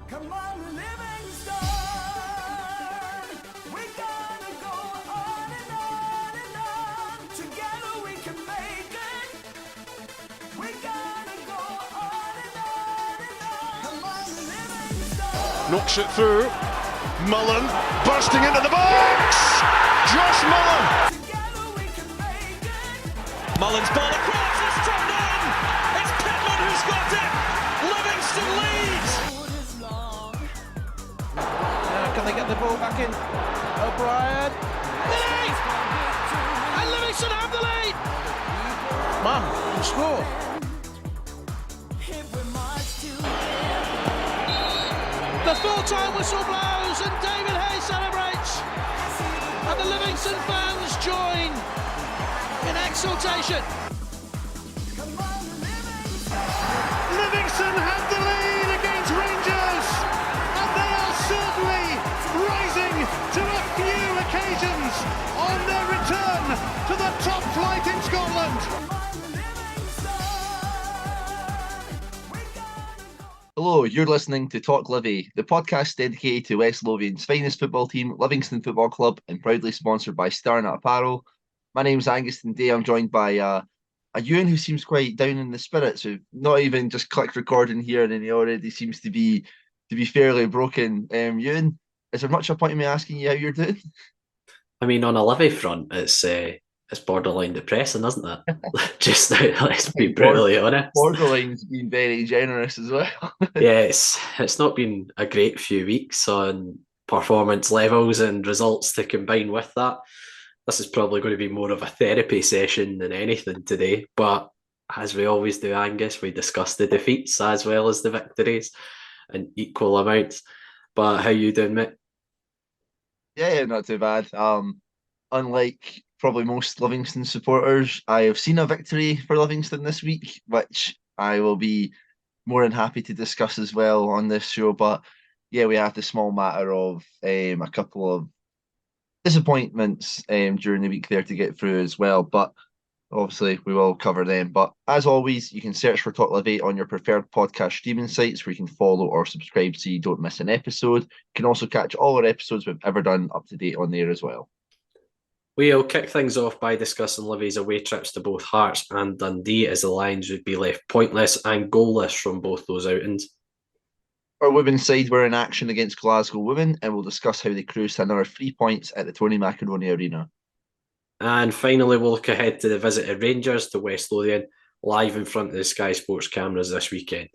Come on, Livingston. We gotta go on and on and on. Together we can make it. We gotta go on and on and on. Come on, Livingston. Knocks it through. Mullen bursting into the box. Josh Mullen. Together we can make it. Mullen's ball across, it's turned in! It's Pittman who's got it! Livingston leads! Road is long. Now can they get the ball back in? O'Brien. Lead! And Livingston have the lead! Man, can score. If we march together. The full-time whistle blows and David Hayes celebrates! And the Livingston fans join in exultation. Come on, Livingston. Livingston have the lead against Rangers, and they are certainly rising to a few occasions on their return to the top flight in Scotland. Come on, Livingston. We gotta go. Hello, you're listening to Talk Livi, the podcast dedicated to West Lothian's finest football team, Livingston Football Club, and proudly sponsored by Starnut Apparel. My name's Angus, and today I'm joined by a Euan who seems quite down in the spirits, who not even just clicked recording here, and he already seems to be fairly broken. Euan, is there much a point in me asking you how you're doing? I mean, on a Livy front, it's borderline depressing, isn't it? Just let's be brutally honest. Borderline's been very generous as well. Yeah, it's not been a great few weeks on performance levels and results to combine with that. This is probably going to be more of a therapy session than anything today. But as we always do, Angus, we discuss the defeats as well as the victories in equal amounts. But how you doing, mate? Yeah, not too bad. Unlike probably most Livingston supporters, I have seen a victory for Livingston this week, which I will be more than happy to discuss as well on this show. But yeah, we have the small matter of a couple of disappointments during the week there to get through as well. But obviously, we will cover them. But as always, you can search for Talk Livi on your preferred podcast streaming sites where you can follow or subscribe so you don't miss an episode. You can also catch all our episodes we've ever done up to date on there as well. We'll kick things off by discussing Livy's away trips to both Hearts and Dundee, as the Lions would be left pointless and goalless from both those outings. Our women's side were in action against Glasgow Women, and we'll discuss how they cruised to another 3 points at the Tony Macaroni Aena. And finally, we'll look ahead to the visit of Rangers to West Lothian, live in front of the Sky Sports cameras this weekend.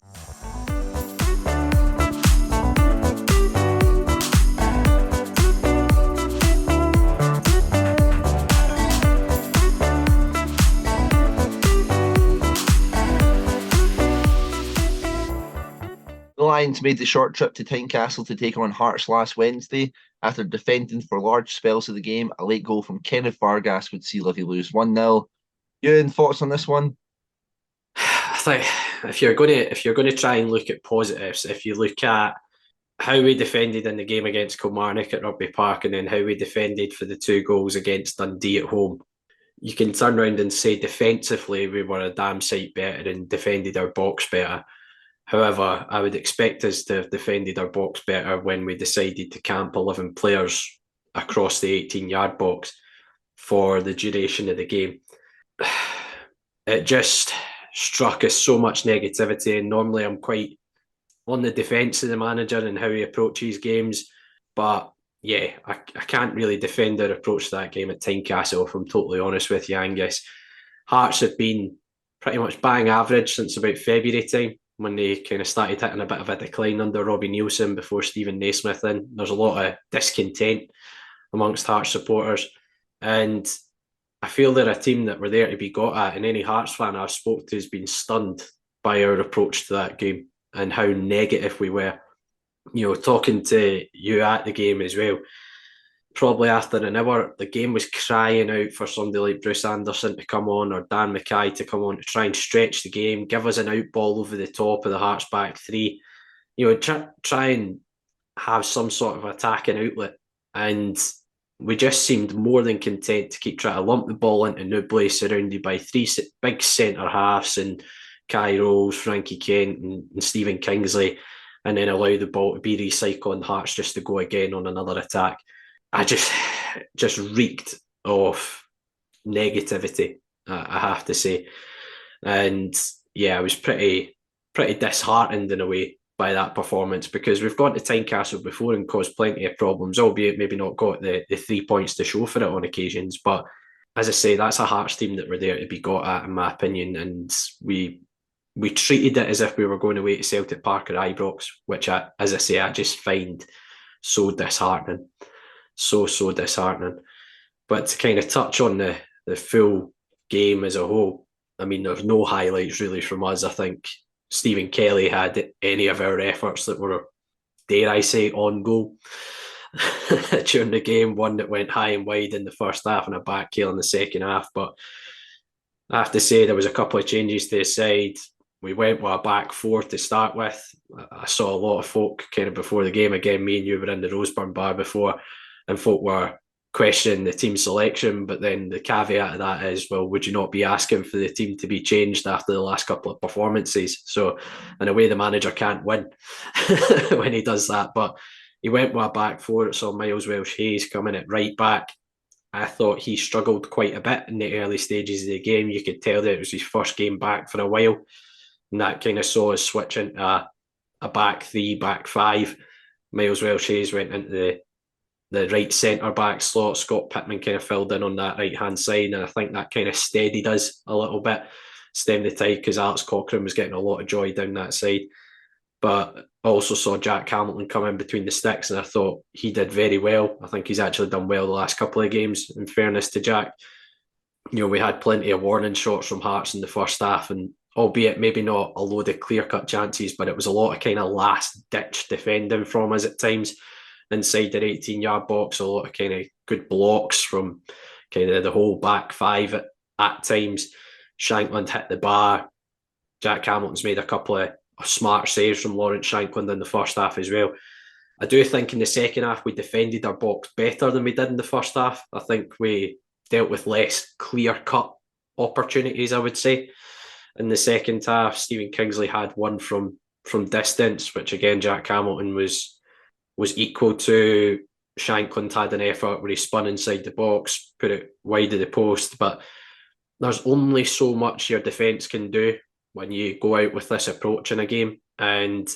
The Lions made the short trip to Tynecastle to take on Hearts last Wednesday. After defending for large spells of the game, a late goal from Kenneth Vargas would see Livy lose 1-0. Euan, thoughts on this one? I think if you're going to try and look at positives, if you look at how we defended in the game against Kilmarnock at Rugby Park and then how we defended for the 2 goals against Dundee at home, you can turn around and say defensively we were a damn sight better and defended our box better. However, I would expect us to have defended our box better when we decided to camp 11 players across the 18-yard box for the duration of the game. It just struck us so much negativity, and normally I'm quite on the defence of the manager and how he approaches games. But yeah, I can't really defend our approach to that game at Tynecastle, if I'm totally honest with you, Angus. Hearts have been pretty much bang average since about February time, when they kind of started hitting a bit of a decline under Robbie Nielsen before Stephen Naismith in. There's a lot of discontent amongst Hearts supporters. And I feel they're a team that we're there to be got at. And any Hearts fan I've spoke to has been stunned by our approach to that game and how negative we were. You know, talking to you at the game as well, probably after an hour, the game was crying out for somebody like Bruce Anderson to come on or Dan Mackay to come on to try and stretch the game, give us an out ball over the top of the Hearts back 3. You know, try and have some sort of attacking outlet. And we just seemed more than content to keep trying to lump the ball into Newbley, surrounded by 3 big centre halves and Kai Rose, Frankie Kent and Stephen Kingsley. and then allow the ball to be recycled and Hearts just to go again on another attack. I just reeked of negativity, I have to say. And yeah, I was pretty disheartened in a way by that performance, because we've gone to Tynecastle before and caused plenty of problems, albeit maybe not got the 3 points to show for it on occasions. But as I say, that's a Hearts team that we're there to be got at, in my opinion. And we treated it as if we were going away to Celtic Park or Ibrox, which, as I say, I just find so disheartening. So disheartening. But to kind of touch on the full game as a whole, I mean, there's no highlights really from us. I think Stephen Kelly had any of our efforts that were, dare I say, on goal during the game. One that went high and wide in the first half and a back heel in the second half. But I have to say, there was a couple of changes to the side. We went with a back four to start with. I saw a lot of folk kind of before the game. Again, me and you were in the Roseburn bar before, and folk were questioning the team selection. But then the caveat of that is, well, would you not be asking for the team to be changed after the last couple of performances? So in a way, the manager can't win when he does that. But he went with a back four. It saw Miles Welsh-Hayes coming at right back. I thought he struggled quite a bit in the early stages of the game. You could tell that it was his first game back for a while. And that kind of saw us switch into a back three, back five. Miles Welsh-Hayes went into the right centre-back slot. Scott Pittman kind of filled in on that right-hand side, and I think that kind of steadied us a little bit, stemmed the tide, because Alex Cochrane was getting a lot of joy down that side. But I also saw Jack Hamilton come in between the sticks, and I thought he did very well. I think he's actually done well the last couple of games, in fairness to Jack. You know, we had plenty of warning shots from Hearts in the first half, and albeit maybe not a load of clear-cut chances, but it was a lot of kind of last-ditch defending from us at times inside their 18-yard box, a lot of kind of good blocks from kind of the whole back five at times. Shankland hit the bar. Jack Hamilton's made a couple of smart saves from Lawrence Shankland in the first half as well. I do think in the second half we defended our box better than we did in the first half. I think we dealt with less clear-cut opportunities, I would say. In the second half, Stephen Kingsley had one from distance, which again Jack Hamilton was equal to. Shankland had an effort where he spun inside the box, put it wide of the post, but there's only so much your defence can do when you go out with this approach in a game. And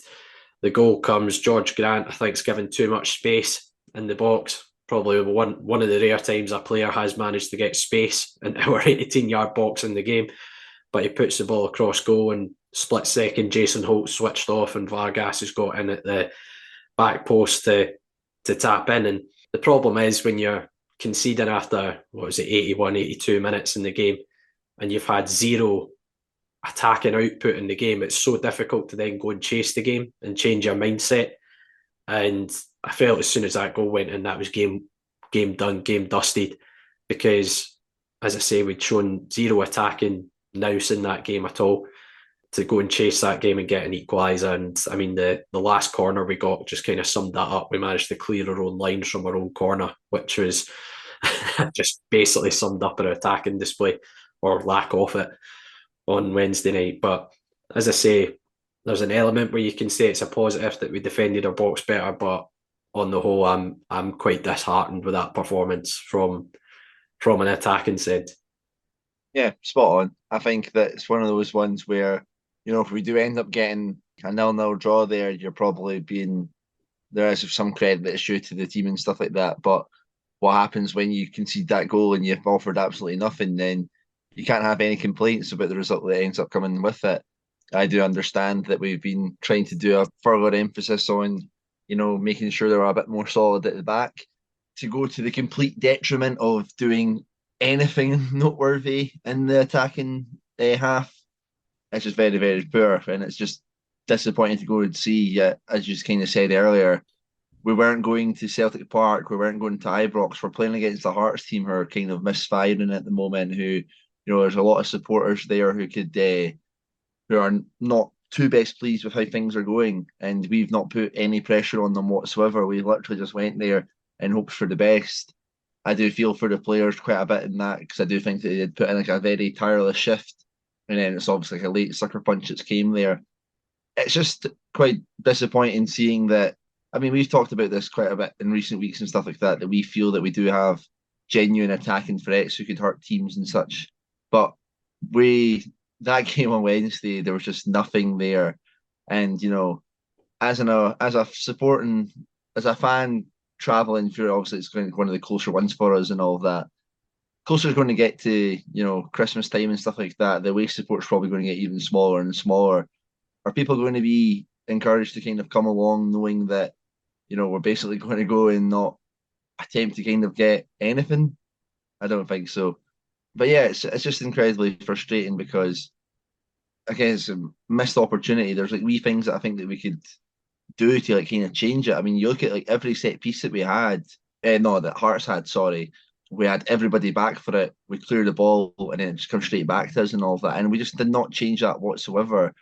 the goal comes, George Grant, I think, is given too much space in the box. Probably one of the rare times a player has managed to get space in our 18-yard box in the game. But he puts the ball across goal, and split second, Jason Holt switched off and Vargas has got in at the back post to tap in. And the problem is when you're conceding after, 81, 82 minutes in the game, and you've had zero attacking output in the game, it's so difficult to then go and chase the game and change your mindset. And I felt as soon as that goal went in, that was game done, game dusted, because, as I say, we'd shown zero attacking nous in that game at all to go and chase that game and get an equaliser. And I mean, the last corner we got just kind of summed that up. We managed to clear our own lines from our own corner, which was just basically summed up our attacking display, or lack of it, on Wednesday night. But as I say, there's an element where you can say it's a positive that we defended our box better, but on the whole, I'm quite disheartened with that performance from an attacking side. Yeah, spot on. I think that it's one of those ones where, you know, if we do end up getting a 0-0 draw there, you're probably there is some credit that's due to the team and stuff like that. But what happens when you concede that goal and you've offered absolutely nothing, then you can't have any complaints about the result that ends up coming with it. I do understand that we've been trying to do a further emphasis on, you know, making sure they're a bit more solid at the back. To go to the complete detriment of doing anything noteworthy in the attacking half, it's just very, very poor, and it's just disappointing to go and see. As you kind of said earlier, we weren't going to Celtic Park, we weren't going to Ibrox. We're playing against the Hearts team who are kind of misfiring at the moment. Who, you know, there's a lot of supporters there who could who are not too best pleased with how things are going, and we've not put any pressure on them whatsoever. We literally just went there in hopes for the best. I do feel for the players quite a bit in that, because I do think that they did put in like a very tireless shift, and then it's obviously like a late sucker punch that's came there. it's just quite disappointing seeing that. I mean, we've talked about this quite a bit in recent weeks and stuff like that, that we feel that we do have genuine attacking threats who could hurt teams and such. But that game on Wednesday, there was just nothing there. And, as a supporting, as a fan traveling through, obviously it's going to be one of the closer ones for us and all of that. Closer is going to get to, Christmas time and stuff like that. The away support's probably going to get even smaller and smaller. Are people going to be encouraged to kind of come along knowing that, we're basically going to go and not attempt to kind of get anything? I don't think so. But yeah, it's just incredibly frustrating because, again, it's a missed opportunity. There's like wee things that I think that we could do to like kind of change it. I mean, you look at like every set piece that we had, no, that Hearts had, sorry. We had everybody back for it. We cleared the ball and then it just comes straight back to us and all of that. And we just did not change that whatsoever.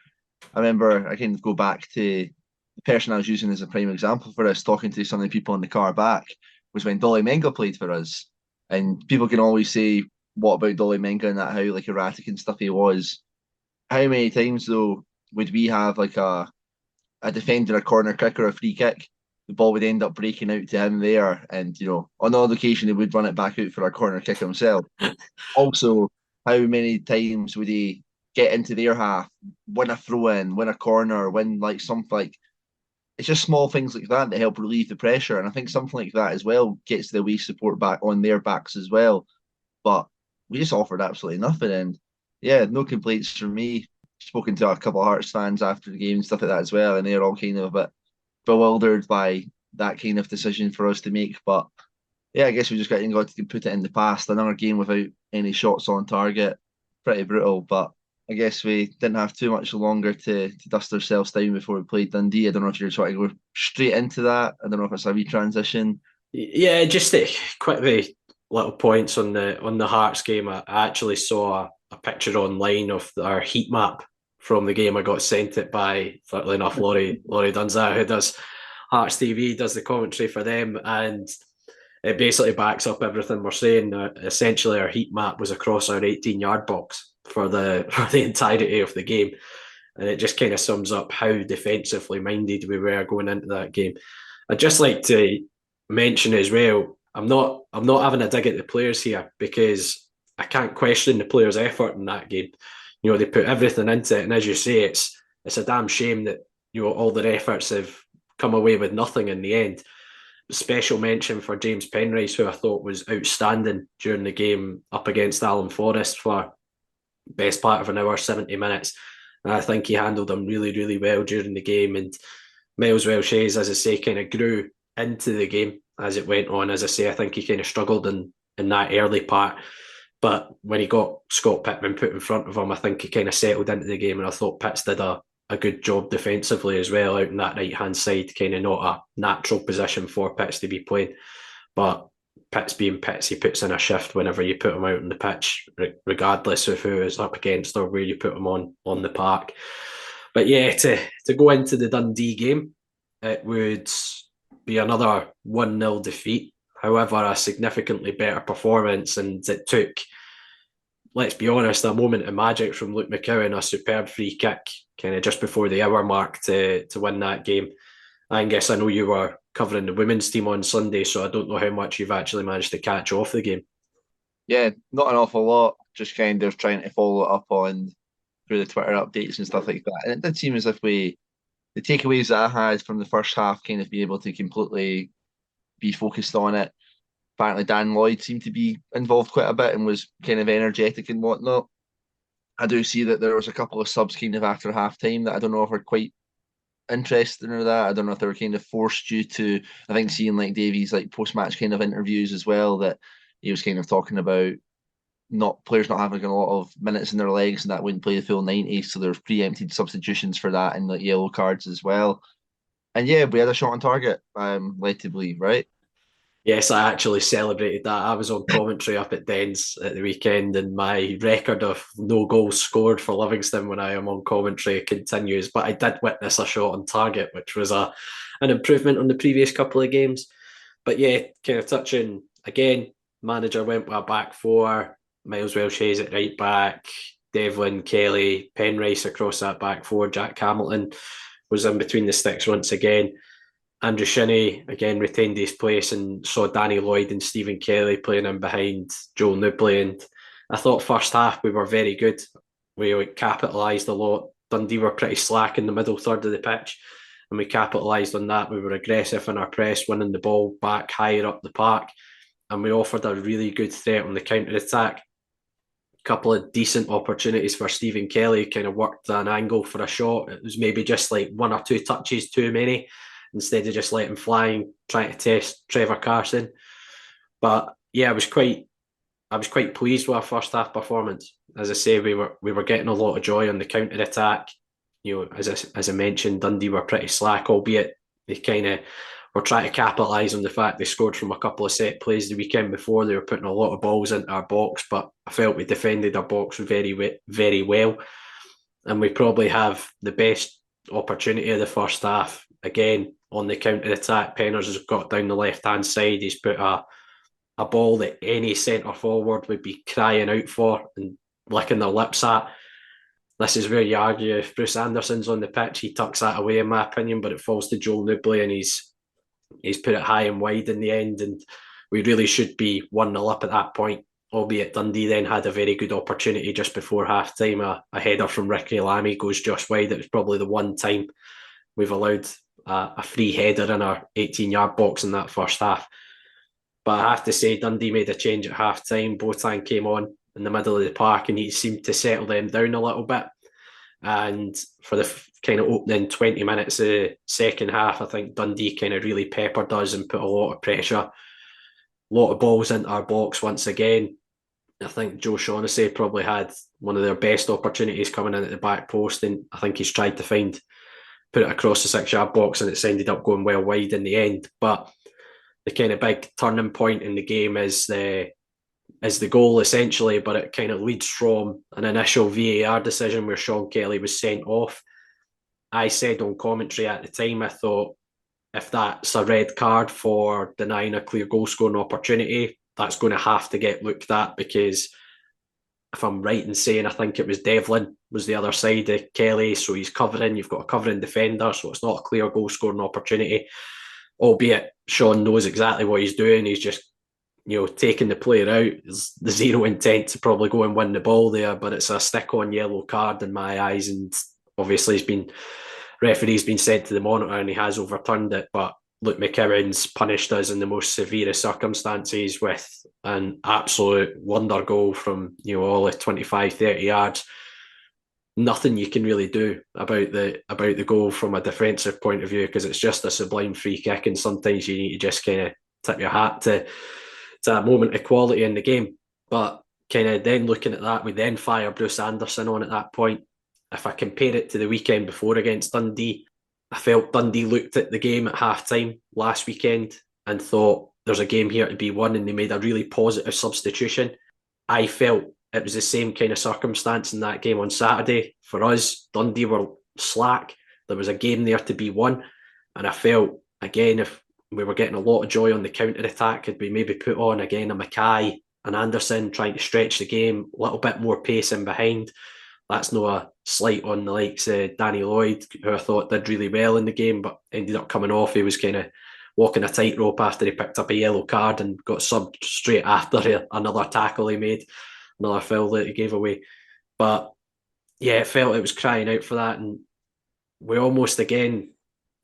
I remember I kind of go back to the person I was using as a prime example for this, talking to some of the people in the car back, was when Dolly Menga played for us. And people can always say, what about Dolly Menga and that, how like erratic and stuff he was. How many times though would we have like a defender, a corner kick or a free kick? The ball would end up breaking out to him there. And, on the odd occasion, he would run it back out for a corner kick himself. Also, how many times would he get into their half, win a throw in, win a corner, win like something like it's just small things like that that help relieve the pressure. And I think something like that as well gets the away support back on their backs as well. But we just offered absolutely nothing. And yeah, no complaints from me. Spoken to a couple of Hearts fans after the game and stuff like that as well, and they're all kind of a bit bewildered by that kind of decision for us to make. But yeah, I guess we just got to put it in the past. Another game without any shots on target, pretty brutal. But I guess we didn't have too much longer to dust ourselves down before we played Dundee. I don't know if you're trying to go straight into that. I don't know if it's a wee transition. Yeah, just quickly little points on the Hearts game. I actually saw a picture online of our heat map from the game. I got sent it by, funnily enough, Laurie Dunza, who does Hearts TV, does the commentary for them, and it basically backs up everything we're saying. Essentially, our heat map was across our 18-yard box for the entirety of the game, and it just kind of sums up how defensively minded we were going into that game. I'd just like to mention as well, I'm not having a dig at the players here because I can't question the players' effort in that game. They put everything into it, and as you say, it's a damn shame that all their efforts have come away with nothing in the end. Special mention for James Penrice, who I thought was outstanding during the game up against Alan Forrest for best part of an hour, 70 minutes. And I think he handled them really, really well during the game. And Miles Welsh-Hayes, as I say, kind of grew into the game as it went on. As I say, I think he kind of struggled in that early part. But when he got Scott Pittman put in front of him, I think he kind of settled into the game. And I thought Pitts did a good job defensively as well out in that right-hand side, kind of not a natural position for Pitts to be playing. But Pitts being Pitts, he puts in a shift whenever you put him out on the pitch, regardless of who is up against or where you put him on the park. But yeah, to go into the Dundee game, it would be another 1-0 defeat. However, a significantly better performance, and it took, let's be honest, a moment of magic from Luke McCowan, a superb free kick, kind of just before the hour mark to win that game. Angus, I know you were covering the women's team on Sunday, so I don't know how much you've actually managed to catch off the game. Yeah, not an awful lot. Just kind of trying to follow it up on through the Twitter updates and stuff like that. And it did seem as if the takeaways that I had from the first half kind of be able to completely be focused on it. Apparently Dan Lloyd seemed to be involved quite a bit and was kind of energetic and whatnot. I do see that there was a couple of subs kind of after half time that I don't know if are quite interested in that. I don't know if they were kind of forced due to, I think, seeing like Davies like post-match kind of interviews as well, that he was kind of talking about players not having a lot of minutes in their legs and that wouldn't play the full 90, so there's preempted substitutions for that and like yellow cards as well. And yeah, we had a shot on target, led to believe, right? Yes, I actually celebrated that. I was on commentary up at Dens at the weekend, and my record of no goals scored for Livingston when I am on commentary continues. But I did witness a shot on target, which was an improvement on the previous couple of games. But yeah, kind of touching again, manager went with a back four, Miles Welsh-Hayes at right back, Devlin, Kelly, Penrice across that back four. Jack Hamilton was in between the sticks once again. Andrew Shinnie again retained his place and saw Danny Lloyd and Stephen Kelly playing in behind Joel Nibley. And I thought first half we were very good. We capitalised a lot. Dundee were pretty slack in the middle third of the pitch, and we capitalised on that. We were aggressive in our press, winning the ball back higher up the park, and we offered a really good threat on the counter-attack. A couple of decent opportunities for Stephen Kelly, kind of worked an angle for a shot. It was maybe just like one or two touches too many, instead of just letting fly and trying to test Trevor Carson. But yeah, I was quite pleased with our first half performance. As I say, we were getting a lot of joy on the counter attack. You know, as I mentioned, Dundee were pretty slack, albeit they kind of were trying to capitalise on the fact they scored from a couple of set plays the weekend before. They were putting a lot of balls into our box, but I felt we defended our box very, very well. And we probably have the best opportunity of the first half. Again, on the counter attack, Penners has got down the left hand side. He's put a ball that any centre forward would be crying out for and licking their lips at. This is where you argue if Bruce Anderson's on the pitch, he tucks that away, in my opinion, but it falls to Joel Nibley and he's put it high and wide in the end, and we really should be 1-0 up at that point, albeit Dundee then had a very good opportunity just before half-time. A header from Ricky Lamy goes just wide. It was probably the one time we've allowed a free header in our 18-yard box in that first half. But I have to say, Dundee made a change at half-time. Botan came on in the middle of the park and he seemed to settle them down a little bit. And for the kind of opening 20 minutes of the second half, I think Dundee kind of really peppered us and put a lot of pressure, a lot of balls into our box once again. I think Joe Shaughnessy probably had one of their best opportunities coming in at the back post, and I think he's tried to put it across the 6-yard box, and it's ended up going well wide in the end. But the kind of big turning point in the game is the goal, essentially, but it kind of leads from an initial VAR decision where Sean Kelly was sent off. I said on commentary at the time, I thought if that's a red card for denying a clear goal scoring opportunity, that's going to have to get looked at, because if I'm right in saying, I think it was Devlin was the other side of Kelly, so he's covering, you've got a covering defender, so it's not a clear goal scoring opportunity, albeit Sean knows exactly what he's doing. He's just, taking the player out. There's the zero intent to probably go and win the ball there, but it's a stick-on yellow card in my eyes, and obviously referee's been sent to the monitor and he has overturned it. But Luke McKibben's punished us in the most severe circumstances with an absolute wonder goal from all of 25-30 yards. Nothing you can really do about the goal from a defensive point of view, because it's just a sublime free kick, and sometimes you need to just kind of tip your hat to a moment of quality in the game. But kind of then looking at that, we then fire Bruce Anderson on at that point. If I compare it to the weekend before against Dundee, I felt Dundee looked at the game at half-time last weekend and thought there's a game here to be won, and they made a really positive substitution. I felt it was the same kind of circumstance in that game on Saturday. For us, Dundee were slack. There was a game there to be won, and I felt, again, if we were getting a lot of joy on the counter-attack, had we maybe put on, again, a Mackay and Anderson trying to stretch the game, a little bit more pace in behind. That's no a slight on the likes of Danny Lloyd, who I thought did really well in the game, but ended up coming off. He was kind of walking a tightrope after he picked up a yellow card and got subbed straight after another tackle he made, another foul that he gave away. But yeah, it felt it was crying out for that, and we almost again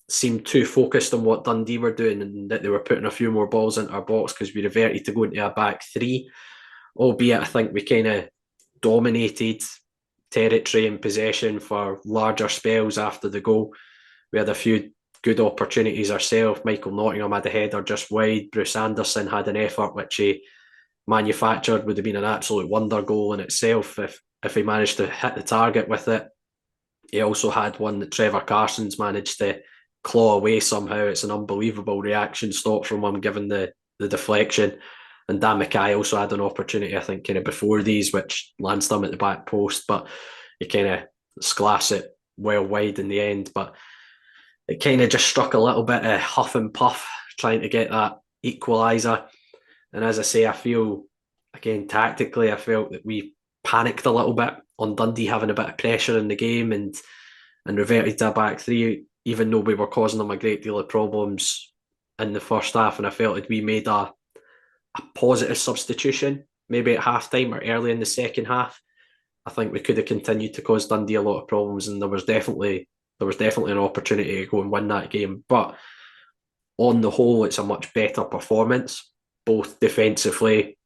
seemed too focused on what Dundee were doing, and that they were putting a few more balls into our box, because we reverted to going to a back three, albeit I think we kind of dominated territory and possession for larger spells after the goal. We had a few good opportunities ourselves. Michael Nottingham had a header just wide. Bruce Anderson had an effort which he manufactured, would have been an absolute wonder goal in itself if he managed to hit the target with it. He also had one that Trevor Carson's managed to claw away somehow. It's an unbelievable reaction stop from him, given the deflection. And Dan Mackay also had an opportunity, I think, kind of before these, which lands them at the back post, but he kind of sklass it well wide in the end. But it kind of just struck a little bit of huff and puff trying to get that equaliser. And as I say, I feel, again, tactically, I felt that we panicked a little bit Dundee having a bit of pressure in the game and reverted to a back three, even though we were causing them a great deal of problems in the first half. And I felt that we made a positive substitution, maybe at half time or early in the second half. I think we could have continued to cause Dundee a lot of problems, and there was definitely an opportunity to go and win that game. But on the whole, it's a much better performance, both defensively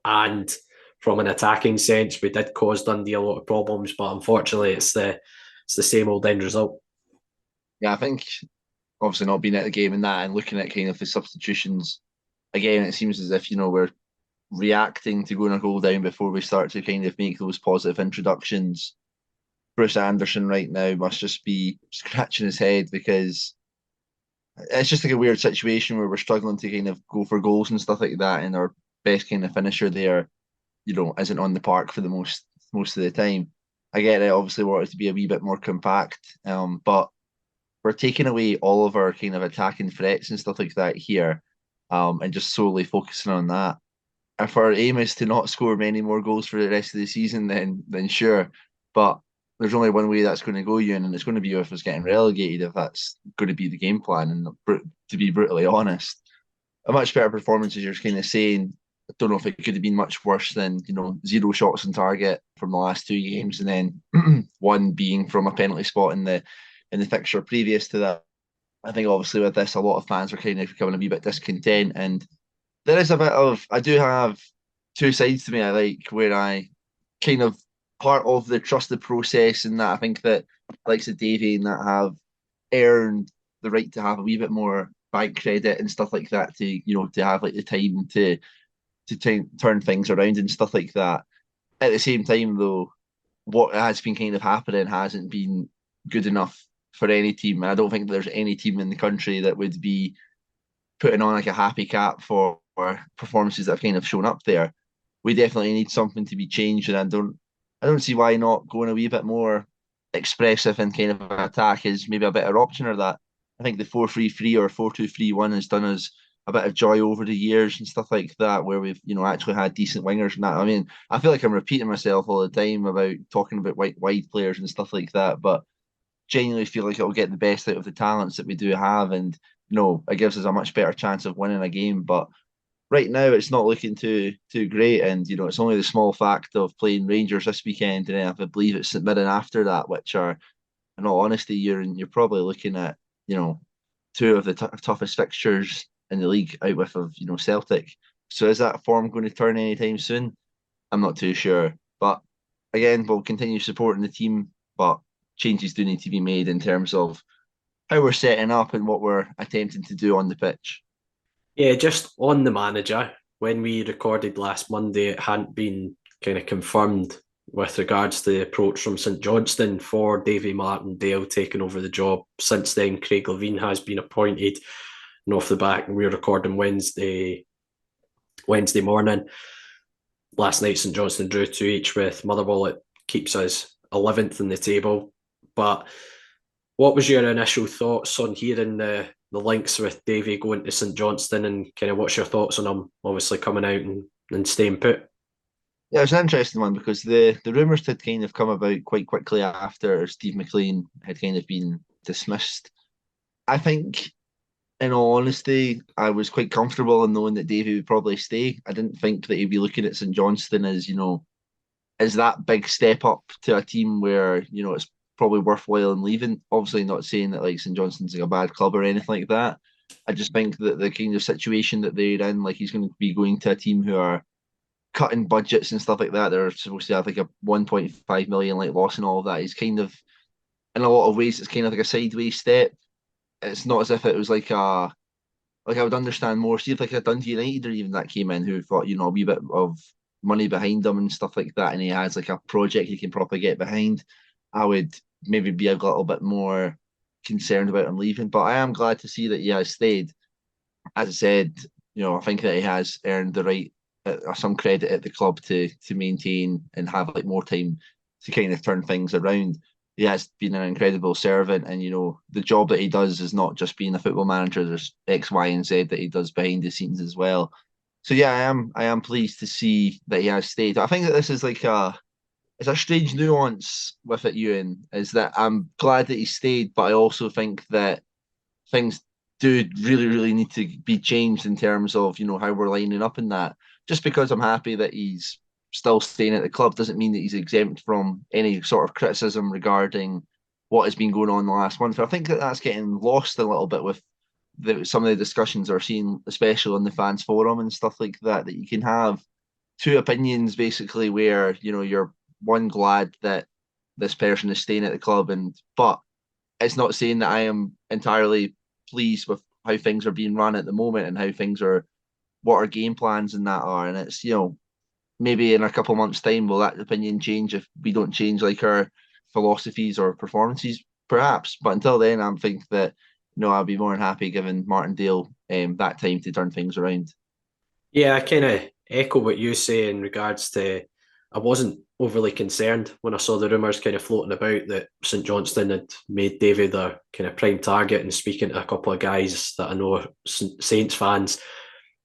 and from an attacking sense. We did cause Dundee a lot of problems, but unfortunately, it's the same old end result. Yeah, I think obviously not being at the game and that, and looking at kind of the substitutions again, it seems as if we're reacting to going a goal down before we start to kind of make those positive introductions. Bruce Anderson right now must just be scratching his head, because it's just like a weird situation where we're struggling to kind of go for goals and stuff like that, and our best kind of finisher there, isn't on the park for the most of the time. I get it, obviously want it to be a wee bit more compact, but we're taking away all of our kind of attacking threats and stuff like that here, and just solely focusing on that. If our aim is to not score many more goals for the rest of the season, then sure. But there's only one way that's going to go, Euan, and it's going to be with us getting relegated, if that's going to be the game plan. And to be brutally honest, a much better performance, as you're kind of saying. I don't know if it could have been much worse than 0 shots on target from the last 2 games, and then one being from a penalty spot in the fixture previous to that. I think obviously with this, a lot of fans are kind of becoming a wee bit discontent, and there is a bit of, I do have two sides to me I like, where I kind of part of the trusted process, and that I think that likes of Davy and that have earned the right to have a wee bit more bank credit and stuff like that, to to have like the time to turn things around and stuff like that. At the same time, though, what has been kind of happening hasn't been good enough for any team. And I don't think there's any team in the country that would be putting on like a happy cap for performances that have kind of shown up there. We definitely need something to be changed, and I don't see why not going a wee bit more expressive and kind of attack is maybe a better option. Or that I think the 4-3-3 or 4-2-3-1 has done us a bit of joy over the years and stuff like that, where we've actually had decent wingers and that. I mean, I feel like I'm repeating myself all the time about talking about wide players and stuff like that, but genuinely feel like it'll get the best out of the talents that we do have, and it gives us a much better chance of winning a game. But right now, it's not looking too great, and it's only the small fact of playing Rangers this weekend, and then I believe it's St Mirren after that, which are, in all honesty, you're probably looking at two of the toughest fixtures in the league, out with of Celtic. So is that form going to turn anytime soon? I'm not too sure, but again, we'll continue supporting the team, but changes do need to be made in terms of how we're setting up and what we're attempting to do on the pitch. Yeah, just on the manager, when we recorded last Monday, it hadn't been kind of confirmed with regards to the approach from St Johnstone for Davy Martindale taking over the job. Since then, Craig Levein has been appointed, and off the back, and we're recording Wednesday morning. Last night, St Johnstone drew 2-2 with Motherwell. It keeps us 11th in the table. But what was your initial thoughts on hearing the links with Davy going to St Johnstone, and kind of what's your thoughts on him obviously coming out and staying put? Yeah, it's an interesting one, because the rumours had kind of come about quite quickly after Steve McLean had kind of been dismissed. I think, in all honesty, I was quite comfortable in knowing that Davy would probably stay. I didn't think that he'd be looking at St Johnstone as that big step up to a team where it's probably worthwhile in leaving. Obviously, not saying that like St Johnstone's like a bad club or anything like that. I just think that the kind of situation that they're in, like he's going to be going to a team who are cutting budgets and stuff like that. They're supposed to have like a 1.5 million like loss and all of that. He's kind of, in a lot of ways, it's kind of like a sideways step. It's not as if it was like I would understand more. See if like a Dundee United or even that came in, who thought a wee bit of money behind them and stuff like that, and he has like a project he can properly get behind, I would maybe be a little bit more concerned about him leaving. But I am glad to see that he has stayed. As I said, I think that he has earned the right, some credit at the club to maintain and have like more time to kind of turn things around. He has been an incredible servant, and the job that he does is not just being a football manager. There's X, Y, and Z that he does behind the scenes as well. So yeah, I am pleased to see that he has stayed. I think that this is like it's a strange nuance with it, Ewan, is that I'm glad that he stayed, but I also think that things do really, really need to be changed in terms of, how we're lining up in that. Just because I'm happy that he's still staying at the club doesn't mean that he's exempt from any sort of criticism regarding what has been going on the last month. I think that that's getting lost a little bit with some of the discussions are seen, especially on the fans forum and stuff like that, that you can have two opinions basically where, you're one glad that this person is staying at the club, but it's not saying that I am entirely pleased with how things are being run at the moment and how things are, what our game plans and that are. And it's, maybe in a couple of months' time, will that opinion change if we don't change like our philosophies or performances? Perhaps. But until then, I'm thinking that, I'll be more than happy giving Martindale that time to turn things around. Yeah, I kind of echo what you say in regards to I wasn't overly concerned when I saw the rumours kind of floating about that St Johnstone had made Davy their kind of prime target. And speaking to a couple of guys that I know are Saints fans,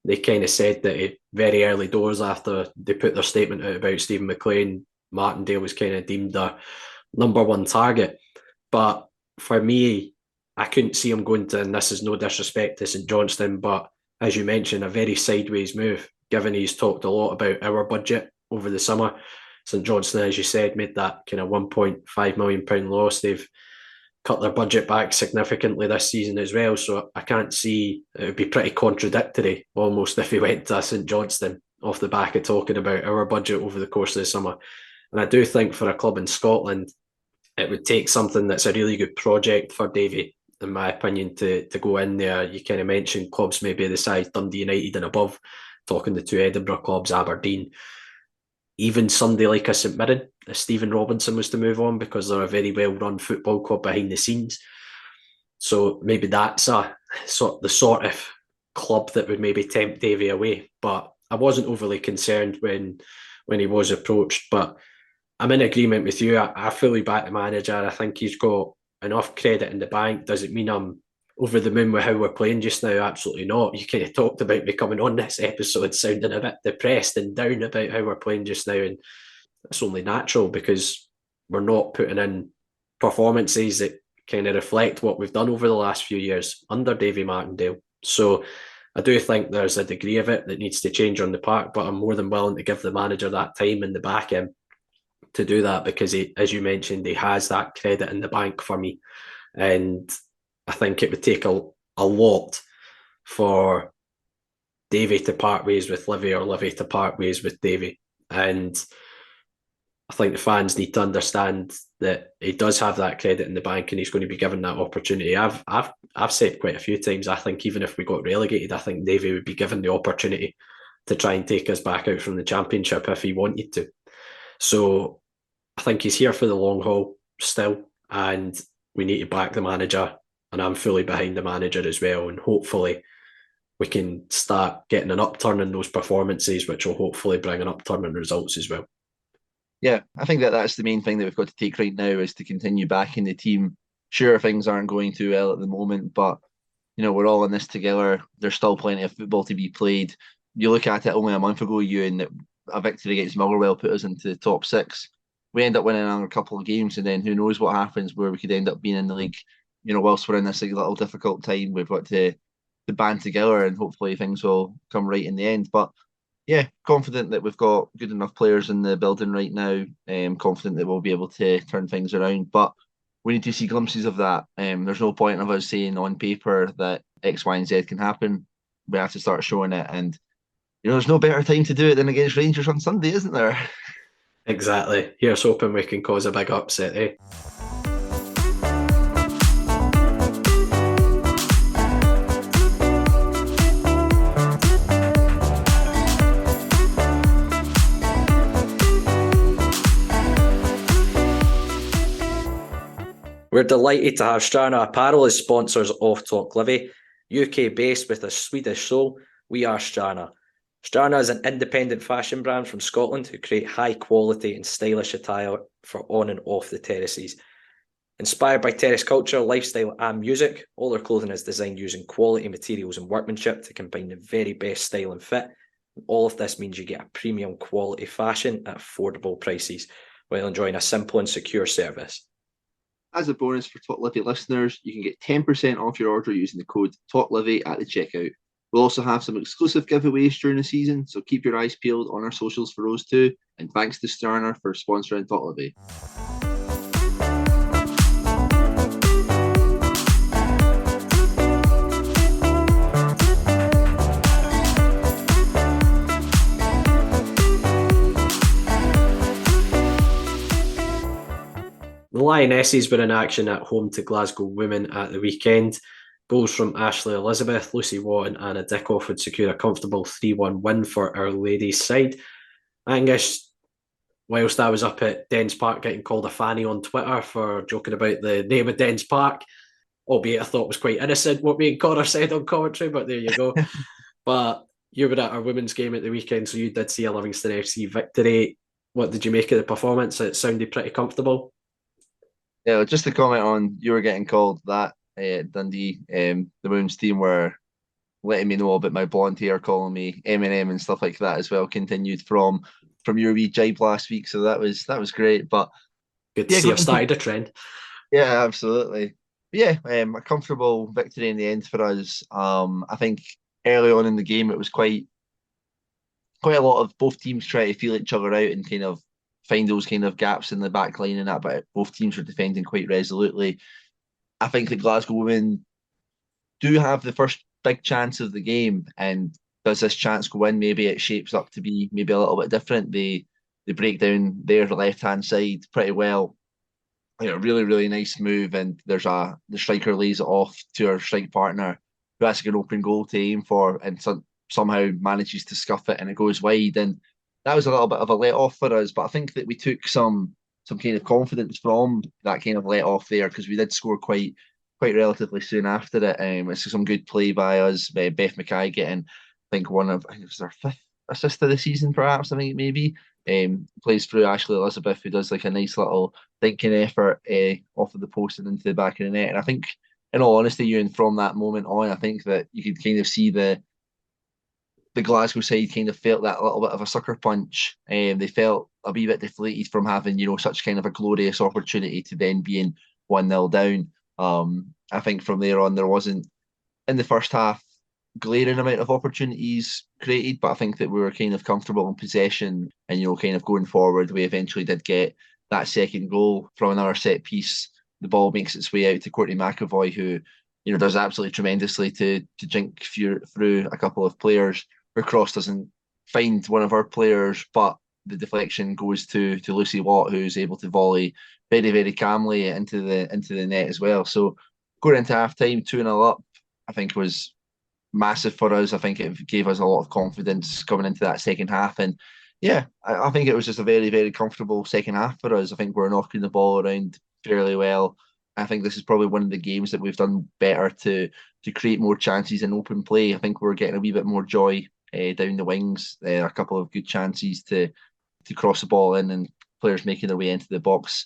they kind of said that at very early doors after they put their statement out about Stephen McLean, Martindale was kind of deemed their number one target. But for me, I couldn't see him going to, and this is no disrespect to St Johnstone, but as you mentioned, a very sideways move, given he's talked a lot about our budget over the summer. St Johnstone, as you said, made that kind of £1.5 million loss. They've cut their budget back significantly this season as well. So I can't see, it would be pretty contradictory almost if he went to St Johnstone off the back of talking about our budget over the course of the summer. And I do think for a club in Scotland, it would take something that's a really good project for Davy, in my opinion, to go in there. You kind of mentioned clubs maybe the size Dundee United and above, talking the two Edinburgh clubs, Aberdeen. Even somebody like a St Mirren, if Stephen Robinson was to move on, because they're a very well-run football club behind the scenes. So maybe that's the sort of club that would maybe tempt Davy away. But I wasn't overly concerned when he was approached. But I'm in agreement with you. I fully back the manager. I think he's got enough credit in the bank. Does it mean I'm over the moon with how we're playing just now? Absolutely not. You kind of talked about me coming on this episode sounding a bit depressed and down about how we're playing just now, and it's only natural because we're not putting in performances that kind of reflect what we've done over the last few years under Davy Martindale. So I do think there's a degree of it that needs to change on the park, but I'm more than willing to give the manager that time in the back end to do that, because he, as you mentioned, he has that credit in the bank for me. And I think it would take a lot for Davy to part ways with Livy or Livy to part ways with Davy. And I think the fans need to understand that he does have that credit in the bank and he's going to be given that opportunity. I've said quite a few times, I think even if we got relegated, I think Davy would be given the opportunity to try and take us back out from the Championship if he wanted to. So I think he's here for the long haul still, and we need to back the manager, and I'm fully behind the manager as well. And hopefully we can start getting an upturn in those performances, which will hopefully bring an upturn in results as well. Yeah, I think that's the main thing that we've got to take right now, is to continue backing the team. Sure, things aren't going too well at the moment, but we're all in this together. There's still plenty of football to be played. You look at it only a month ago, Ewan, that a victory against Motherwell put us into the top six. We end up winning another couple of games, and then who knows what happens, where we could end up being in the league. Whilst we're in this little difficult time, we've got to band together, and hopefully things will come right in the end. But yeah, confident that we've got good enough players in the building right now. Confident that we'll be able to turn things around, but we need to see glimpses of that. There's no point of us saying on paper that X, Y, and Z can happen. We have to start showing it, and there's no better time to do it than against Rangers on Sunday, isn't there? Exactly. Here's hoping we can cause a big upset, eh? We're delighted to have Strana Apparel as sponsors of Talk Livi. UK based with a Swedish soul, we are Strana. Strana is an independent fashion brand from Scotland who create high quality and stylish attire for on and off the terraces. Inspired by terrace culture, lifestyle and music, all their clothing is designed using quality materials and workmanship to combine the very best style and fit. And all of this means you get a premium quality fashion at affordable prices. while enjoying a simple and secure service. As a bonus for Talk Livi listeners, you can get 10% off your order using the code TalkLivi at the checkout. We'll also have some exclusive giveaways during the season, so keep your eyes peeled on our socials for those too. And thanks to Sterner for sponsoring Talk Livi. The Lionesses were in action at home to Glasgow Women at the weekend. Goals from Ashley Elizabeth, Lucy Watt and Anna Dickoff would secure a comfortable 3-1 win for our ladies' side. Angus, whilst I was up at Dens Park getting called a fanny on Twitter for joking about the name of Dens Park, albeit I thought it was quite innocent what me and Connor said on commentary, but there you go. But you were at our women's game at the weekend, so you did see a Livingston FC victory. What did you make of the performance? It sounded pretty comfortable. Yeah, just to comment on you were getting called that Dundee, the women's team were letting me know about my blonde hair, calling me Eminem and stuff like that as well. Continued from your wee jibe last week, so that was great. But good to see I've started a trend. Yeah, absolutely. But yeah, a comfortable victory in the end for us. I think early on in the game it was quite a lot of both teams trying to feel each other out and kind of find those kind of gaps in the back line and that, but both teams were defending quite resolutely. I think the Glasgow Women do have the first big chance of the game, and does this chance go in? Maybe it shapes up to be maybe a little bit different. They break down their left-hand side pretty well. You know, really, really nice move, and the striker lays it off to her strike partner, who has an open goal to aim for, and somehow manages to scuff it, and it goes wide. And that was a little bit of a let off for us, but I think that we took some kind of confidence from that kind of let off there, because we did score quite relatively soon after it. It's some good play by us. Beth Mackay getting, I think it was her 5th assist of the season, perhaps. I think maybe plays through Ashley Elizabeth, who does like a nice little thinking effort off of the post and into the back of the net. And I think, in all honesty, Euan, from that moment on, I think that you could kind of see the Glasgow side kind of felt that little bit of a sucker punch. They felt a wee bit deflated from having, such kind of a glorious opportunity to then being 1-0 down. I think from there on, there wasn't, in the first half, glaring amount of opportunities created, but I think that we were kind of comfortable in possession and, kind of going forward. We eventually did get that second goal from another set piece. The ball makes its way out to Courtney McAvoy, who, does absolutely tremendously to jink through a couple of players. Her cross doesn't find one of our players, but the deflection goes to Lucy Watt, who's able to volley very, very calmly into the net as well. So going into half time, 2-0 up, I think was massive for us. I think it gave us a lot of confidence coming into that second half. And yeah, I think it was just a very, very comfortable second half for us. I think we're knocking the ball around fairly well. I think this is probably one of the games that we've done better to create more chances in open play. I think we're getting a wee bit more joy down the wings. A couple of good chances to cross the ball in and players making their way into the box.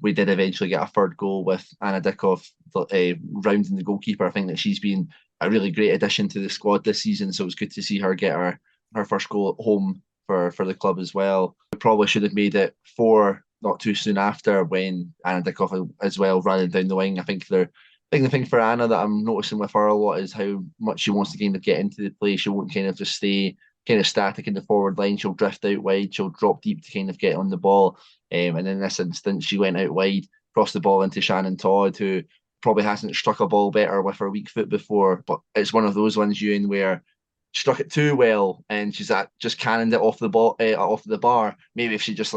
We did eventually get a third goal with Anna Dickoff rounding the goalkeeper. I think that she's been a really great addition to the squad this season, so it was good to see her get her first goal at home for the club as well. We probably should have made it 4 not too soon after, when Anna Dickoff as well running down the wing. I think the thing for Anna that I'm noticing with her a lot is how much she wants to kind of get into the play. She won't kind of just stay kind of static in the forward line. She'll drift out wide. She'll drop deep to kind of get on the ball. And in this instance, she went out wide, crossed the ball into Shannon Todd, who probably hasn't struck a ball better with her weak foot before. But it's one of those ones, Euan, where she struck it too well, and she's just cannoned it off the ball, off the bar. Maybe if she just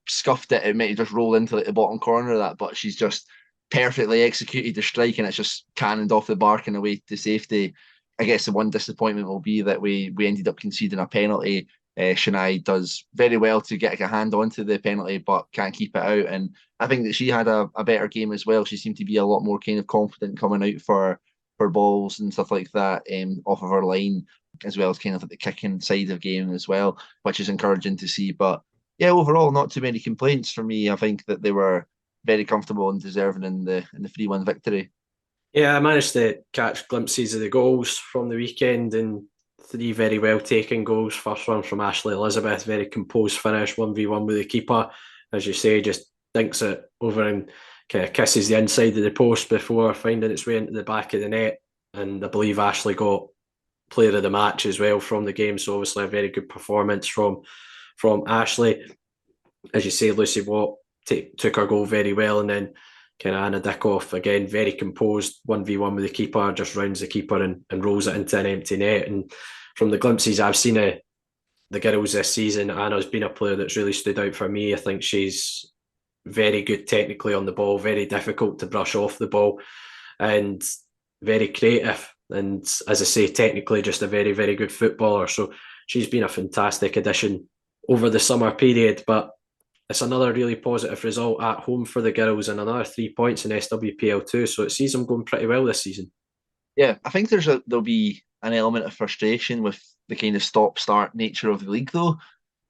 scuffed it, it might just roll into the bottom corner of that. But she's just perfectly executed the strike, and it's just cannoned off the bar and away to safety. I guess the one disappointment will be that we ended up conceding a penalty. Shania does very well to get a hand onto the penalty, but can't keep it out. And I think that she had a better game as well. She seemed to be a lot more kind of confident coming out for balls and stuff like that off of her line, as well as kind of the kicking side of game as well, which is encouraging to see. But yeah, overall, not too many complaints for me. I think that they were very comfortable and deserving in the 3-1 victory. Yeah, I managed to catch glimpses of the goals from the weekend, and 3 very well taken goals. First one from Ashley Elizabeth, very composed finish, 1v1 with the keeper. as you say, just dinks it over and kind of kisses the inside of the post before finding its way into the back of the net. And I believe Ashley got player of the match as well from the game. So obviously a very good performance from Ashley. As you say, Lucy Watt took her goal very well, and then kind of Anna Dickoff, again, very composed, 1v1 with the keeper, just rounds the keeper and rolls it into an empty net. And from the glimpses I've seen of the girls this season, Anna's been a player that's really stood out for me. I think she's very good technically on the ball, very difficult to brush off the ball, and very creative. And as I say, technically just a very, very good footballer. So she's been a fantastic addition over the summer period. But it's another really positive result at home for the girls and another 3 points in SWPL too. So it sees them going pretty well this season. Yeah, I think there'll be an element of frustration with the kind of stop-start nature of the league though,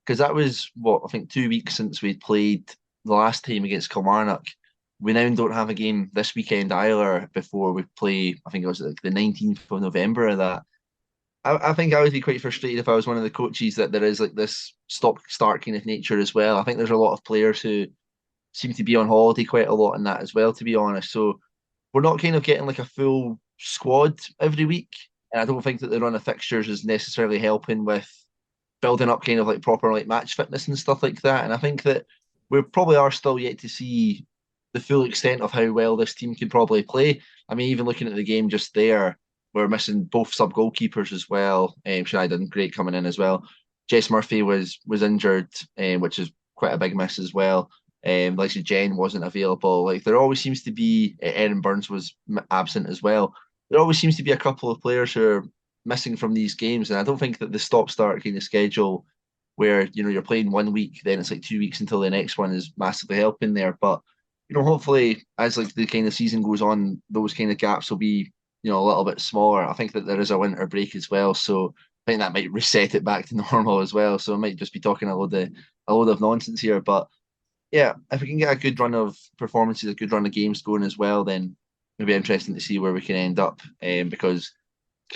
because that was, I think 2 weeks since we played the last time against Kilmarnock. We now don't have a game this weekend either before we play, I think it was like the 19th of November of that. I think I would be quite frustrated if I was one of the coaches that there is like this stop-start kind of nature as well. I think there's a lot of players who seem to be on holiday quite a lot in that as well, to be honest. So we're not kind of getting like a full squad every week. And I don't think that the run of fixtures is necessarily helping with building up kind of like proper like match fitness and stuff like that. And I think that we probably are still yet to see the full extent of how well this team can probably play. I mean, even looking at the game just there, we're missing both sub goalkeepers as well. Shai done great coming in as well. Jess Murphy was injured, which is quite a big miss as well. Like Jen wasn't available. Like there always seems to be, Erin Burns was absent as well. There always seems to be a couple of players who are missing from these games, and I don't think that the stop-start kind of schedule, where you're playing 1 week, then it's like 2 weeks until the next one, is massively helping there. But hopefully, as like the kind of season goes on, those kind of gaps will be a little bit smaller. I think that there is a winter break as well, so I think that might reset it back to normal as well. So I might just be talking a load of nonsense here, but yeah, if we can get a good run of performances, a good run of games going as well, then it'll be interesting to see where we can end up. Because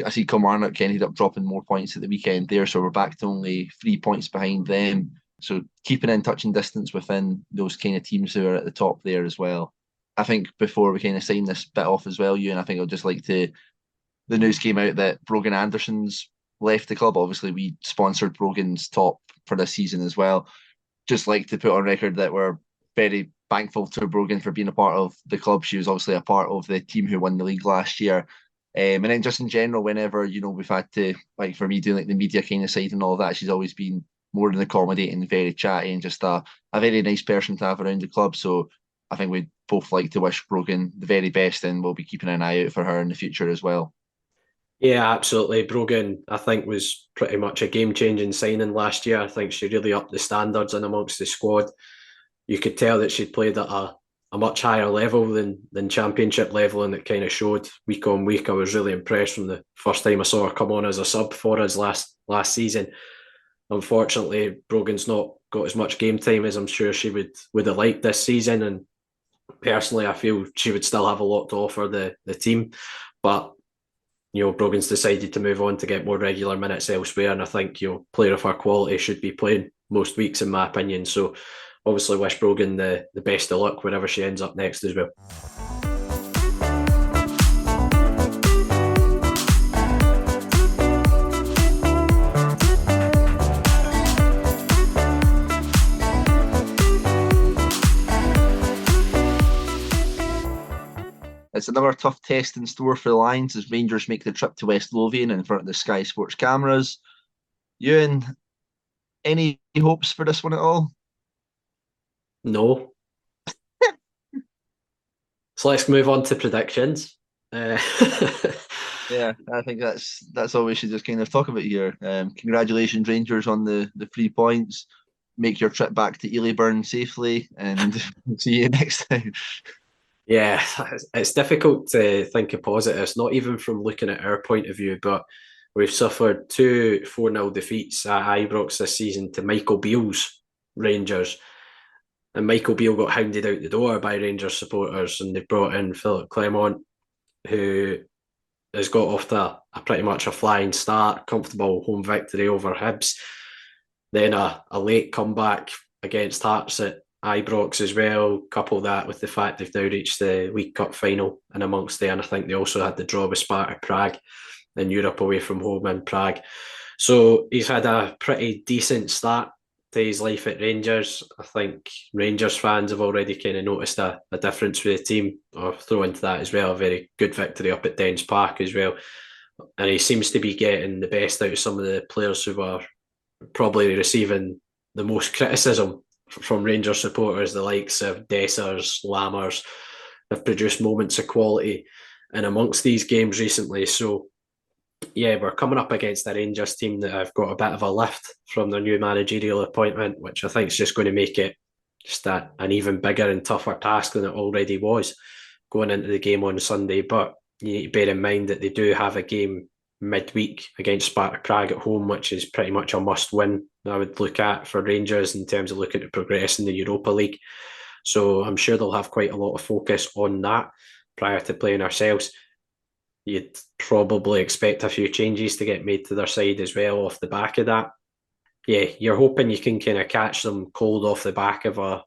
I see Kilmarnock ended up dropping more points at the weekend there, so we're back to only 3 points behind them. So keeping in touch and distance within those kind of teams who are at the top there as well. I think before we kind of sign this bit off as well, Euan, I think I'd just like to. The news came out that Brogan Anderson's left the club. Obviously, we sponsored Brogan's top for this season as well. Just like to put on record that we're very thankful to Brogan for being a part of the club. She was obviously a part of the team who won the league last year. And then just in general, whenever, we've had to, like for me doing like the media kind of side and all that, she's always been more than accommodating, very chatty, and just a very nice person to have around the club. So I think we'd both like to wish Brogan the very best, and we'll be keeping an eye out for her in the future as well. Yeah, absolutely. Brogan, I think, was pretty much a game-changing signing last year. I think she really upped the standards in amongst the squad. You could tell that she'd played at a much higher level than championship level, and it kind of showed week on week. I was really impressed from the first time I saw her come on as a sub for us last season. Unfortunately, Brogan's not got as much game time as I'm sure she would have liked this season, and personally I feel she would still have a lot to offer the team. But Brogan's decided to move on to get more regular minutes elsewhere, and I think player of her quality should be playing most weeks in my opinion. So obviously wish Brogan the best of luck wherever she ends up next as well. It's another tough test in store for the Lions as Rangers make the trip to West Lothian in front of the Sky Sports cameras. Euan, any hopes for this one at all? No. So let's move on to predictions. Yeah, I think that's all we should just kind of talk about here. Congratulations, Rangers, on the 3 points. Make your trip back to Elyburn safely, and see you next time. Yeah, it's difficult to think of positives, not even from looking at our point of view, but we've suffered 2 4-0 defeats at Ibrox this season to Michael Beale's Rangers. And Michael Beale got hounded out the door by Rangers supporters, and they've brought in Philip Clement, who has got off to a pretty much a flying start, comfortable home victory over Hibs. Then a late comeback against Hearts at Ibrox as well. Couple that with the fact they've now reached the League Cup final, and amongst there, and I think they also had the draw with Sparta Prague in Europe away from home in Prague. So he's had a pretty decent start to his life at Rangers. I think Rangers fans have already kind of noticed a difference with the team. I'll throw into that as well, a very good victory up at Dens Park as well. And he seems to be getting the best out of some of the players who are probably receiving the most criticism from Rangers supporters. The likes of Dessers, Lammers have produced moments of quality in amongst these games recently. So yeah, we're coming up against a Rangers team that have got a bit of a lift from their new managerial appointment, which I think is just going to make it just an even bigger and tougher task than it already was going into the game on Sunday. But you need to bear in mind that they do have a game midweek against Sparta Prague at home, which is pretty much a must-win I would look at for Rangers in terms of looking to progress in the Europa League. So I'm sure they'll have quite a lot of focus on that prior to playing ourselves. You'd probably expect a few changes to get made to their side as well off the back of that. Yeah, you're hoping you can kind of catch them cold off the back of a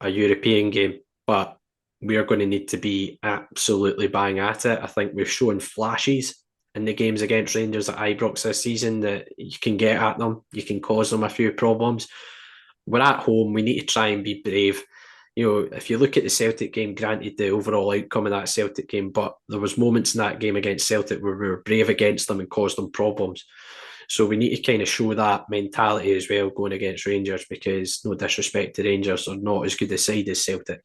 European game, but we're going to need to be absolutely bang at it. I think we've shown flashes in the games against Rangers at Ibrox this season that you can get at them, you can cause them a few problems. We're at home, we need to try and be brave. You know, if you look at the Celtic game, granted the overall outcome of that Celtic game, but there was moments in that game against Celtic where we were brave against them and caused them problems. So we need to kind of show that mentality as well going against Rangers, because no disrespect to Rangers, are not as good a side as Celtic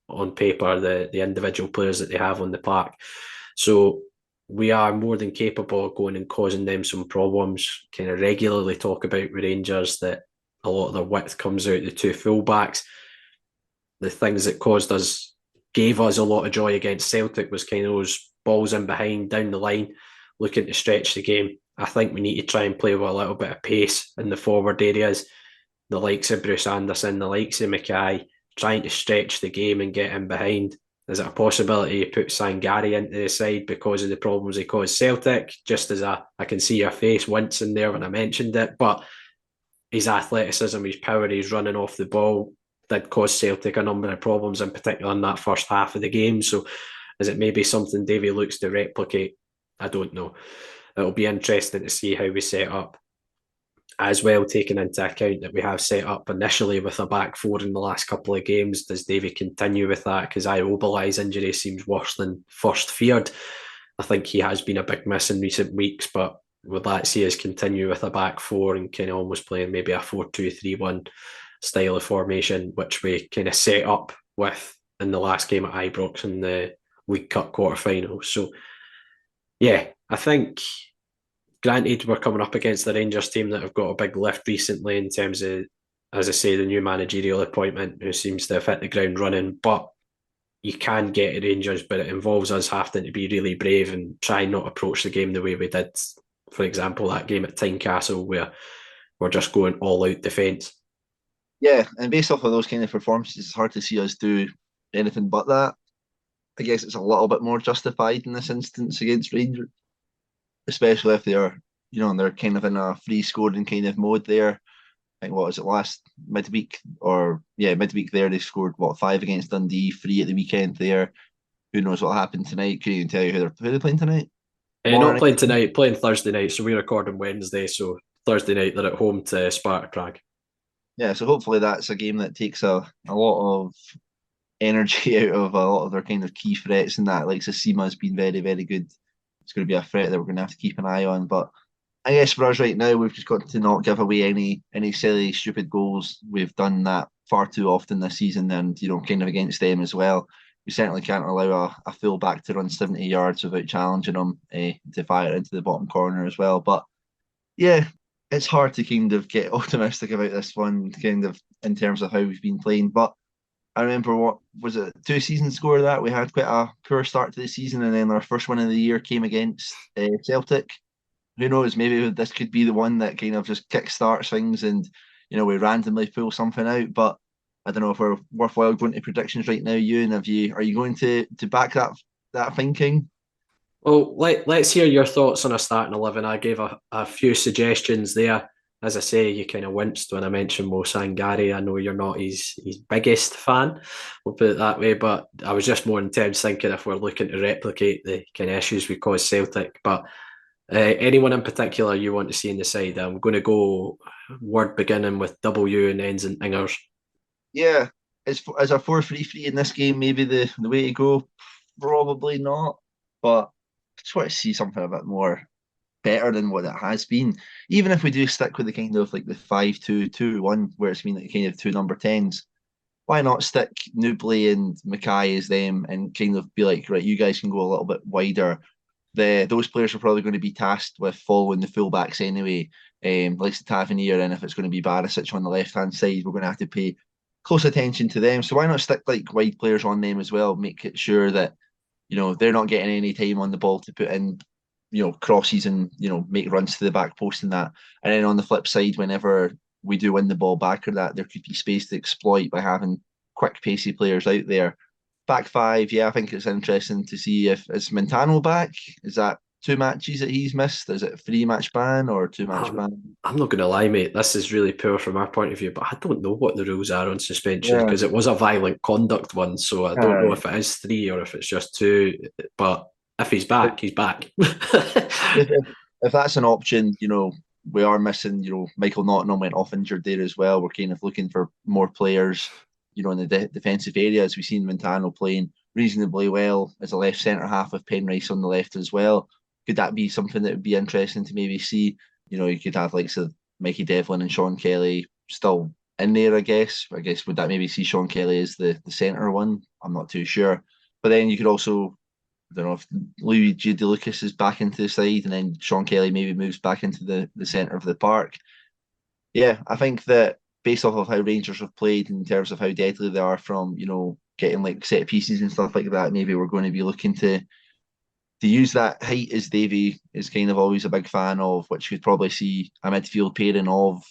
on paper, the individual players that they have on the park. So we are more than capable of going and causing them some problems. Kind of regularly talk about with Rangers that a lot of their width comes out the two fullbacks. The things that gave us a lot of joy against Celtic was kind of those balls in behind, down the line, looking to stretch the game. I think we need to try and play with a little bit of pace in the forward areas. The likes of Bruce Anderson, the likes of Mackay, trying to stretch the game and get in behind. Is it a possibility you put Sangari into the side because of the problems he caused Celtic? Just as I can see your face wincing there when I mentioned it, but his athleticism, his power, his running off the ball did cause Celtic a number of problems, in particular in that first half of the game. So is it maybe something Davy looks to replicate? I don't know. It'll be interesting to see how we set up, as well, taking into account that we have set up initially with a back four in the last couple of games. Does Davy continue with that? Because Oberlei's injury seems worse than first feared. I think he has been a big miss in recent weeks, but would that see us continue with a back four and kind of almost playing maybe a 4-2-3-1 style of formation, which we kind of set up with in the last game at Ibrox in the League Cup quarter-final? So yeah, I think, granted, we're coming up against the Rangers team that have got a big lift recently in terms of, as I say, the new managerial appointment, who seems to have hit the ground running. But you can get at Rangers, but it involves us having to be really brave and try not approach the game the way we did, for example, that game at Tynecastle, where we're just going all out defence. Yeah, and based off of those kind of performances, it's hard to see us do anything but that. I guess it's a little bit more justified in this instance against Rangers, especially if they're kind of in a free scoring kind of mode there. I think, what was it, last midweek? Midweek there, they scored, 5 against Dundee, 3 at the weekend there. Who knows what happened tonight? Couldn't even tell you who they're playing tonight. Not playing tonight, playing Thursday night. So we record on Wednesday, so Thursday night they're at home to Sparta Prague. Yeah, so hopefully that's a game that takes a lot of energy out of a lot of their kind of key threats, and that, like Sima has been very, very good. It's going to be a threat that we're going to have to keep an eye on. But I guess for us right now, we've just got to not give away any silly, stupid goals. We've done that far too often this season, and kind of against them as well. We certainly can't allow a full back to run 70 yards without challenging them to fire into the bottom corner as well. But yeah, it's hard to kind of get optimistic about this one, kind of in terms of how we've been playing. But I remember, what was it, 2 seasons ago that we had quite a poor start to the season, and then our first win of the year came against Celtic. Who knows, maybe this could be the one that kind of just kickstarts things and we randomly pull something out. But I don't know if we're worthwhile going to predictions right now. Euan, are you going to back that thinking? Well, let's hear your thoughts on a starting 11. I gave a few suggestions there. as I say, you kind of winced when I mentioned Mo Sangare. I know you're not his biggest fan, we'll put it that way, but I was just more intense thinking if we're looking to replicate the kind of issues we caused Celtic. But anyone in particular you want to see in the side? I'm going to go word beginning with W and ends in Ingers. Yeah, is a 4-3-3 in this game maybe the way to go? Probably not, but I just want to see something a bit more better than what it has been. Even if we do stick with the kind of like the 5-2-2-1, where it's been like kind of two number 10s, why not stick Newbley and Mackay as them and kind of be like, right, you guys can go a little bit wider. Those players are probably going to be tasked with following the fullbacks anyway, like Tavernier, and if it's going to be Barisic on the left hand side, we're going to have to pay close attention to them. So why not stick like wide players on them as well? Make it sure that they're not getting any time on the ball to put in crosses and make runs to the back post and that. And then on the flip side, whenever we do win the ball back or that, there could be space to exploit by having quick, pacey players out there. Back five, yeah, I think it's interesting to see if is Montano back. Is that 2 matches that he's missed? Is it a 3-match ban or 2-match ban? I'm not going to lie, mate. This is really poor from our point of view, but I don't know what the rules are on suspension because it was a violent conduct one. So I don't know if it is 3 or if it's just 2. But if he's back, he's back. if that's an option, we are missing, Michael Nottingham went off injured there as well. We're kind of looking for more players, in the defensive areas. We've seen Montano playing reasonably well as a left centre half with Penrice on the left as well. Could that be something that would be interesting to maybe see? You could have like Mikey Devlin and Sean Kelly still in there, I guess. Would that maybe see Sean Kelly as the centre one? I'm not too sure. But then you could also, I don't know if Luigi De Lucas is back into the side and then Sean Kelly maybe moves back into the centre of the park. Yeah, I think that based off of how Rangers have played in terms of how deadly they are from, getting like set pieces and stuff like that, maybe we're going to be looking to use that height as Davy is kind of always a big fan of, which you'd probably see a midfield pairing of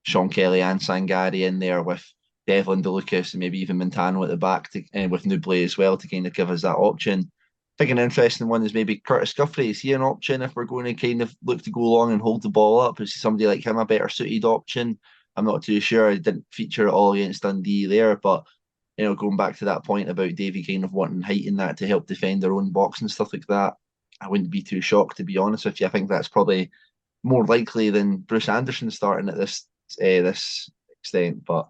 Sean Kelly and Sangare in there with Devlin, De Lucas and maybe even Montano at the back and with Newbley as well to kind of give us that option. I think an interesting one is maybe Curtis Guffrey. Is he an option if we're going to kind of look to go long and hold the ball up? Is somebody like him a better suited option? I'm not too sure. I didn't feature at all against Dundee there, but going back to that point about Davy kind of wanting height in that to help defend their own box and stuff like that, I wouldn't be too shocked, to be honest with you. I think that's probably more likely than Bruce Anderson starting at this extent. But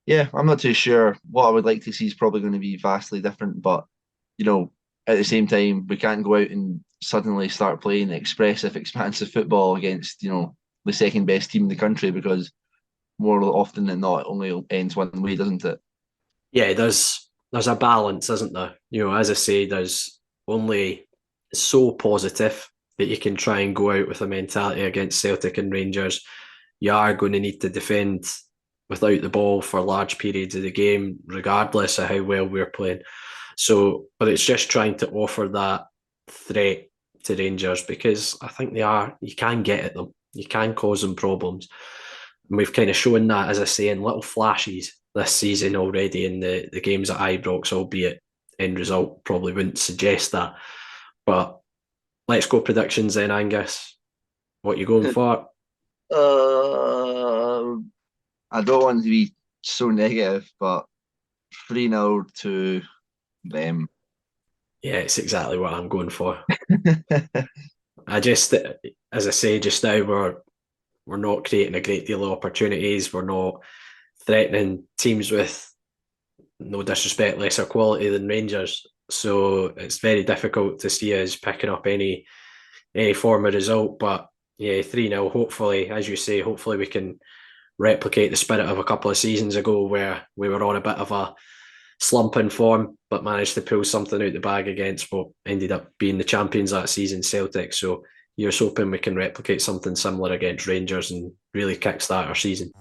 yeah, I'm not too sure. What I would like to see is probably going to be vastly different, but at the same time, we can't go out and suddenly start playing expressive, expansive football against, the second best team in the country, because more often than not, it only ends one way, doesn't it? Yeah, there's a balance, isn't there? As I say, there's only so positive that you can try and go out with a mentality against Celtic and Rangers. You are going to need to defend without the ball for large periods of the game, regardless of how well we're playing. So, but it's just trying to offer that threat to Rangers, because I think you can get at them. You can cause them problems. And we've kind of shown that, as I say, in little flashes this season already in the games at Ibrox, albeit end result probably wouldn't suggest that. But let's go predictions then, Angus. What are you going for? I don't want to be so negative, but 3-0 to them. Yeah, it's exactly what I'm going for. As I say, just now we're not creating a great deal of opportunities. We're not threatening teams with, no disrespect, lesser quality than Rangers. So it's very difficult to see us picking up any form of result. But yeah, 3-0, hopefully, as you say, hopefully we can replicate the spirit of a couple of seasons ago where we were on a bit of a slump in form, but managed to pull something out the bag against what ended up being the champions that season, Celtic. So you're hoping we can replicate something similar against Rangers and really kickstart our season.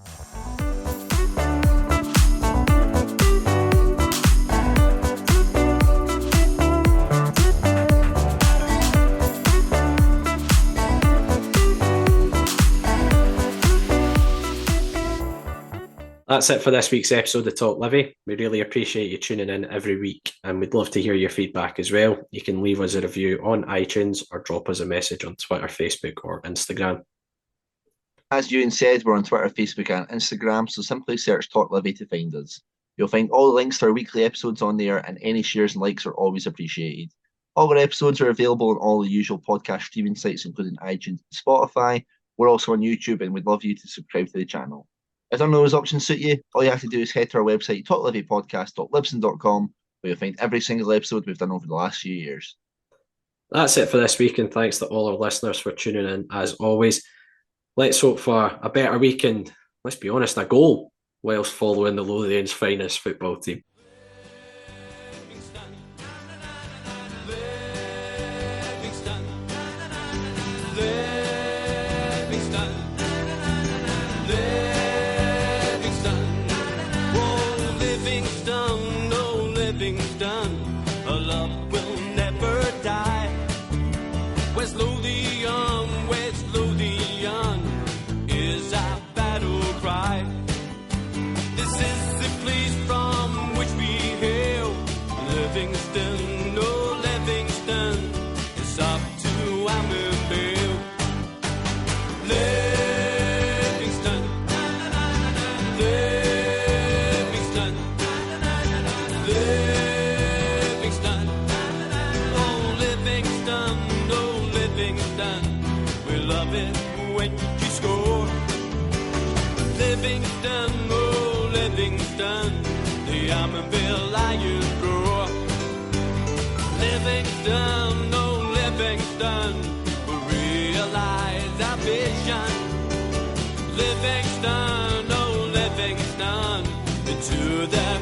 That's it for this week's episode of Talk Livi. We really appreciate you tuning in every week, and we'd love to hear your feedback as well. You can leave us a review on iTunes or drop us a message on Twitter, Facebook or Instagram. As Euan said, we're on Twitter, Facebook, and Instagram, so simply search Talk Livi to find us. You'll find all the links to our weekly episodes on there, and any shares and likes are always appreciated. All our episodes are available on all the usual podcast streaming sites, including iTunes and Spotify. We're also on YouTube, and we'd love you to subscribe to the channel. If none of those options suit you, all you have to do is head to our website, talklivipodcast.libsyn.com, where you'll find every single episode we've done over the last few years. That's it for this week, and thanks to all our listeners for tuning in as always. Let's hope for a better week and, let's be honest, a goal whilst following the Lothian's finest football team. West Lothian is our battle cry. This is the place from which we hail. Livingston, oh Livingston, it's up to Ammonvale. Livingston, Livingston, Livingston, oh Livingston, oh Livingston, we love it when you score. Livingston, oh Livingston, the Ammonville Lions roar. Livingston, oh Livingston, we realize our vision. Livingston, oh Livingston, into the